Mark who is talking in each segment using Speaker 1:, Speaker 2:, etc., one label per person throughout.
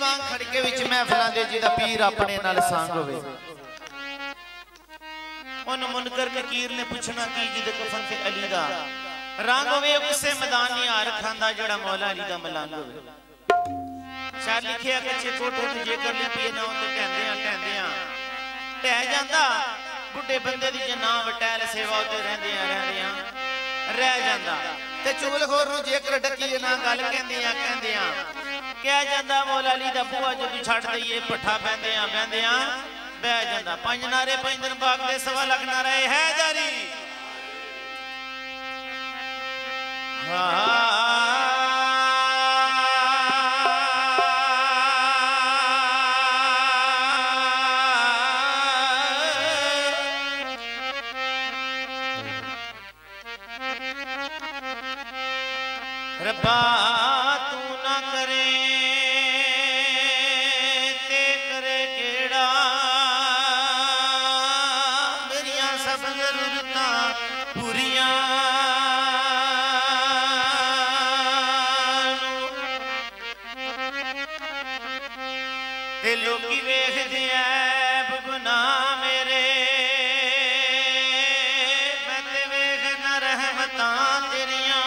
Speaker 1: वांग खड़के विच महफिलां दे जिहदा पीर अपने नाल संग होवे उन मुनकर नकीर ने पूछना की जिहदे कफन ते अली दा रंग होवे उसे मैदान नहीं हार खांदा जेड़ा मौला अली दा मलंग होवे शायर लिखिया कच्चे कोठे ते जेकर लिपीए ना ते कहंदियां ढह जांदा बुढ़े बंदे दी जे ना वटैल सेवा उते रहंदियां रह जांदा ते चुगलखोर नूं जेकर डकीए ना गल कहंदियां कह जांदा मौला अली दा बूहा जदों छड्ड दईए पट्ठा बहंदियां बह जांदा पंज नारे पंज दिन बाग दे सवा लख नारे है जारी रब्बा तू ना करे ते करे केड़ा मेरिया सब जरूरतां पूरियां ते लोकी वेखदे ऐब गुनाह मेरे मैं ते वेखना रहमतां तेरियां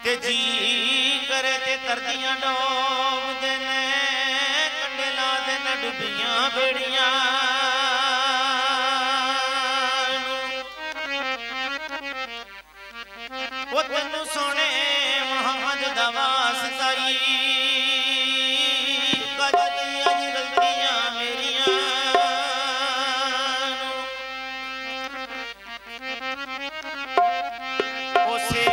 Speaker 1: ते जी करे ते तरदियां डोबदे ने कंडे ला दे न डुबियां बेड़ियां वो तेनू सोने मोहम्मद दा वास्ता कजदी अज गलतियां मेरियां उसे